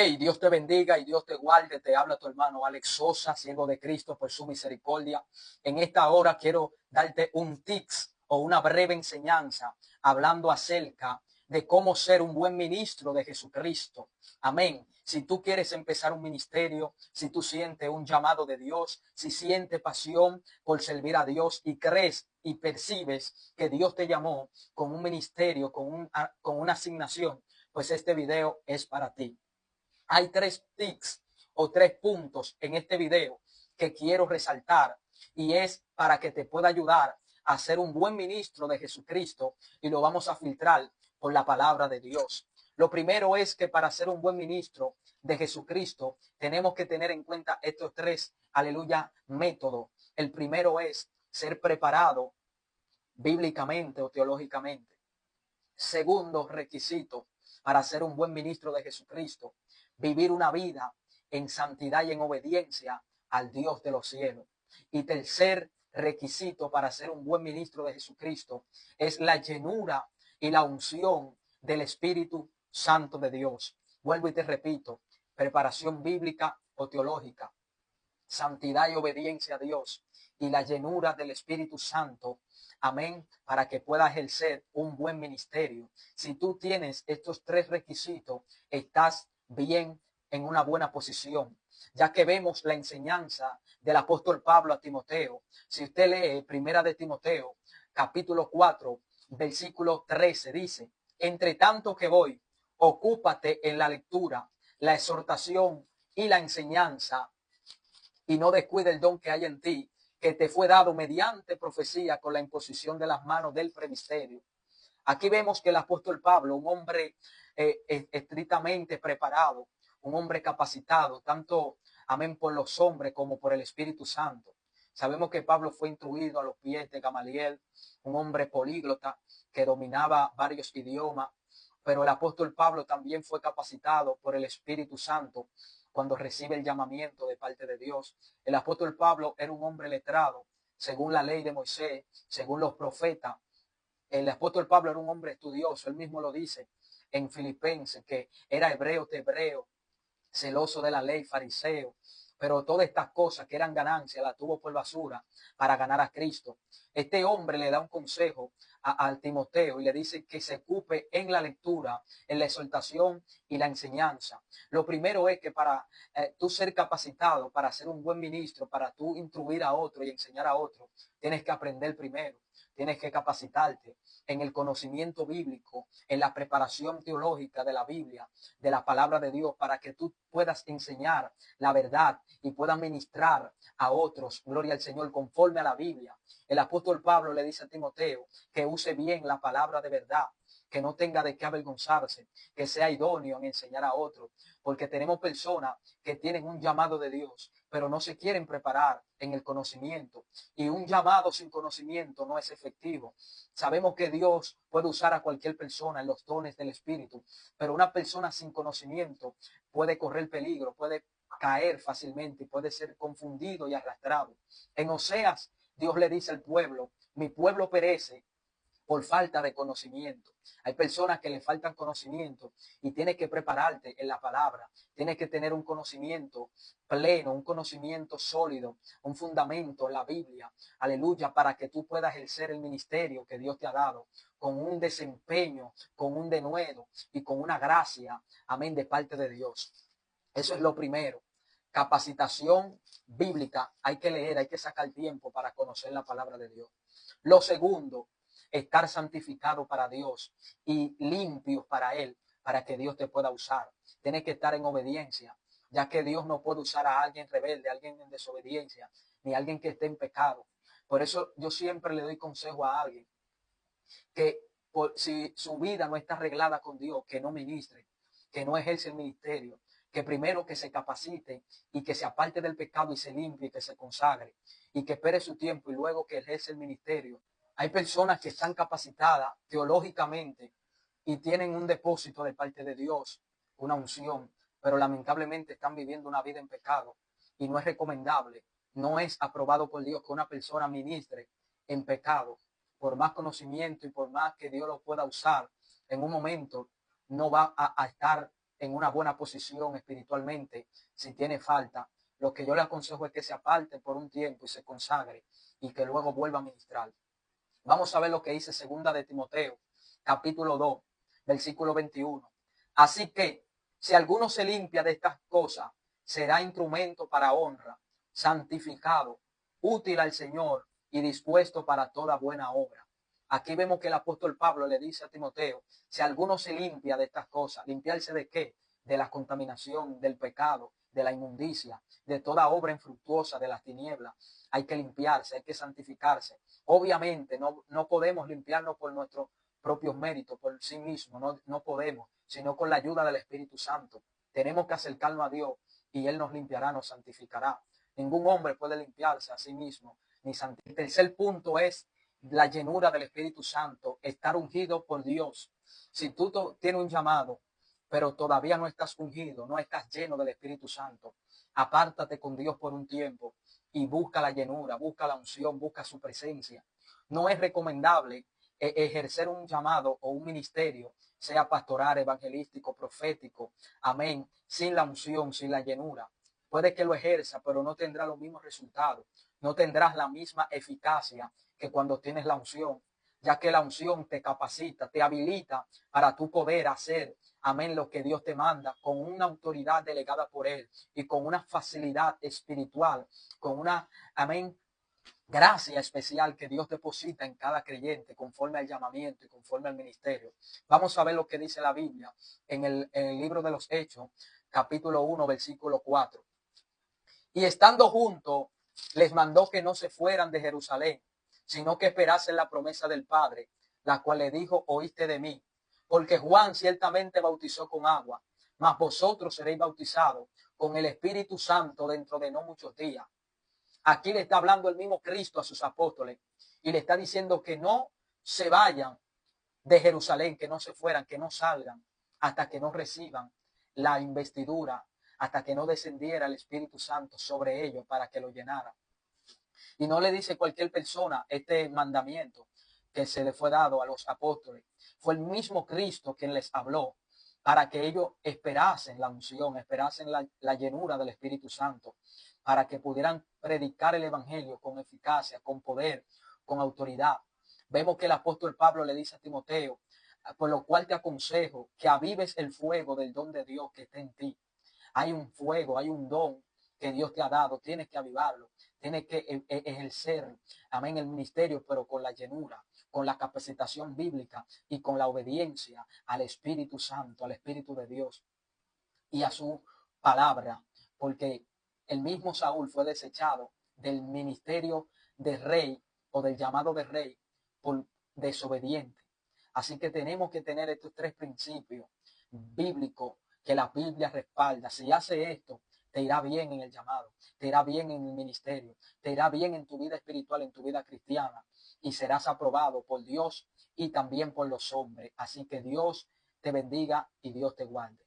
Hey, Dios te bendiga y Dios te guarde. Te habla tu hermano Alex Sosa, siervo de Cristo por su misericordia. En esta hora quiero darte un tips o una breve enseñanza hablando acerca de cómo ser un buen ministro de Jesucristo. Amén. Si tú quieres empezar un ministerio, si tú sientes un llamado de Dios, si sientes pasión por servir a Dios y crees y percibes que Dios te llamó con un ministerio, con una asignación, pues este video es para ti. Hay 3 tips o 3 puntos en este video que quiero resaltar y es para que te pueda ayudar a ser un buen ministro de Jesucristo y lo vamos a filtrar por la palabra de Dios. Lo primero es que para ser un buen ministro de Jesucristo tenemos que tener en cuenta estos 3, aleluya, métodos. El primero es ser preparado bíblicamente o teológicamente. Segundo requisito para ser un buen ministro de Jesucristo, vivir una vida en santidad y en obediencia al Dios de los cielos. Y tercer requisito para ser un buen ministro de Jesucristo es la llenura y la unción del Espíritu Santo de Dios. Vuelvo y te repito, preparación bíblica o teológica, santidad y obediencia a Dios y la llenura del Espíritu Santo. Amén. Para que pueda ejercer un buen ministerio. Si tú tienes estos 3 requisitos, estás bien en una buena posición. Ya que vemos la enseñanza del apóstol Pablo a Timoteo. Si usted lee Primera de Timoteo, capítulo 4, versículo 13, dice: entre tanto que voy, ocúpate en la lectura, la exhortación y la enseñanza, y no descuide el don que hay en ti, que te fue dado mediante profecía con la imposición de las manos del presbiterio. Aquí vemos que el apóstol Pablo, un hombre estrictamente preparado, un hombre capacitado, tanto, amén, por los hombres como por el Espíritu Santo. Sabemos que Pablo fue instruido a los pies de Gamaliel, un hombre políglota que dominaba varios idiomas, pero el apóstol Pablo también fue capacitado por el Espíritu Santo cuando recibe el llamamiento de parte de Dios. El apóstol Pablo era un hombre letrado, según la ley de Moisés, según los profetas. El apóstol Pablo era un hombre estudioso, él mismo lo dice en Filipenses, que era hebreo de hebreo, celoso de la ley, fariseo, pero todas estas cosas que eran ganancias las tuvo por basura para ganar a Cristo. Este hombre le da un consejo a Timoteo y le dice que se ocupe en la lectura, en la exhortación y la enseñanza. Lo primero es que para tú ser capacitado, para ser un buen ministro, para tú instruir a otro y enseñar a otro, tienes que aprender primero. Tienes que capacitarte en el conocimiento bíblico, en la preparación teológica de la Biblia, de la palabra de Dios, para que tú puedas enseñar la verdad y puedas ministrar a otros, gloria al Señor, conforme a la Biblia. El apóstol Pablo le dice a Timoteo que use bien la palabra de verdad, que no tenga de qué avergonzarse, que sea idóneo en enseñar a otros, porque tenemos personas que tienen un llamado de Dios, pero no se quieren preparar en el conocimiento, y un llamado sin conocimiento no es efectivo. Sabemos que Dios puede usar a cualquier persona en los dones del Espíritu, pero una persona sin conocimiento puede correr peligro, puede caer fácilmente, puede ser confundido y arrastrado. En Oseas, Dios le dice al pueblo: mi pueblo perece por falta de conocimiento. Hay personas que le faltan conocimiento y tienes que prepararte en la palabra. Tienes que tener un conocimiento pleno, un conocimiento sólido, un fundamento en la Biblia. Aleluya, para que tú puedas ejercer el ministerio que Dios te ha dado con un desempeño, con un denuedo y con una gracia, amén, de parte de Dios. Eso es lo primero. Capacitación bíblica. Hay que leer, hay que sacar tiempo para conocer la palabra de Dios. Lo segundo, estar santificado para Dios y limpio para Él, para que Dios te pueda usar. Tienes que estar en obediencia, ya que Dios no puede usar a alguien rebelde, a alguien en desobediencia, ni a alguien que esté en pecado. Por eso yo siempre le doy consejo a alguien que si su vida no está arreglada con Dios, que no ministre, que no ejerce el ministerio, que primero que se capacite y que se aparte del pecado y se limpie y que se consagre y que espere su tiempo y luego que ejerce el ministerio. Hay personas que están capacitadas teológicamente y tienen un depósito de parte de Dios, una unción, pero lamentablemente están viviendo una vida en pecado y no es recomendable, no es aprobado por Dios que una persona ministre en pecado. Por más conocimiento y por más que Dios lo pueda usar, en un momento no va a estar en una buena posición espiritualmente, si tiene falta, lo que yo le aconsejo es que se aparte por un tiempo y se consagre y que luego vuelva a ministrar. Vamos a ver lo que dice segunda de Timoteo, capítulo 2, versículo 21. Así que, si alguno se limpia de estas cosas, será instrumento para honra, santificado, útil al Señor y dispuesto para toda buena obra. Aquí vemos que el apóstol Pablo le dice a Timoteo, si alguno se limpia de estas cosas, ¿limpiarse de qué? De la contaminación, del pecado, de la inmundicia, de toda obra infructuosa de las tinieblas. Hay que limpiarse, hay que santificarse. Obviamente no podemos limpiarnos por nuestros propios méritos, por sí mismos, no podemos, sino con la ayuda del Espíritu Santo. Tenemos que acercarnos a Dios y Él nos limpiará, nos santificará. Ningún hombre puede limpiarse a sí mismo, ni santificar. El tercer punto es la llenura del Espíritu Santo, estar ungido por Dios. Si tú tienes un llamado, pero todavía no estás ungido, no estás lleno del Espíritu Santo, apártate con Dios por un tiempo y busca la llenura, busca la unción, busca su presencia. No es recomendable ejercer un llamado o un ministerio, sea pastoral, evangelístico, profético, amén, sin la unción, sin la llenura. Puede que lo ejerza, pero no tendrá los mismos resultados, no tendrás la misma eficacia que cuando tienes la unción, ya que la unción te capacita, te habilita para tú poder hacer, amén, lo que Dios te manda, con una autoridad delegada por Él y con una facilidad espiritual, con una, amén, gracia especial que Dios deposita en cada creyente conforme al llamamiento y conforme al ministerio. Vamos a ver lo que dice la Biblia en el libro de los Hechos, capítulo 1, versículo 4. Y estando juntos, les mandó que no se fueran de Jerusalén, sino que esperasen la promesa del Padre, la cual le dijo, oíste de mí. Porque Juan ciertamente bautizó con agua, mas vosotros seréis bautizados con el Espíritu Santo dentro de no muchos días. Aquí le está hablando el mismo Cristo a sus apóstoles y le está diciendo que no se vayan de Jerusalén, que no se fueran, que no salgan hasta que no reciban la investidura, hasta que no descendiera el Espíritu Santo sobre ellos para que lo llenara. Y no le dice cualquier persona este mandamiento que se le fue dado a los apóstoles. Fue el mismo Cristo quien les habló para que ellos esperasen la unción, esperasen la llenura del Espíritu Santo, para que pudieran predicar el Evangelio con eficacia, con poder, con autoridad. Vemos que el apóstol Pablo le dice a Timoteo, por lo cual te aconsejo que avives el fuego del don de Dios que está en ti. Hay un fuego, hay un don que Dios te ha dado, tienes que avivarlo, tienes que ejercer, amén, el ministerio, pero con la llenura, con la capacitación bíblica y con la obediencia al Espíritu Santo, al Espíritu de Dios y a su palabra, porque el mismo Saúl fue desechado del ministerio de rey o del llamado de rey por desobediente. Así que tenemos que tener estos tres principios bíblicos que la Biblia respalda. Si hace esto, te irá bien en el llamado, te irá bien en el ministerio, te irá bien en tu vida espiritual, en tu vida cristiana, y serás aprobado por Dios y también por los hombres. Así que Dios te bendiga y Dios te guarde.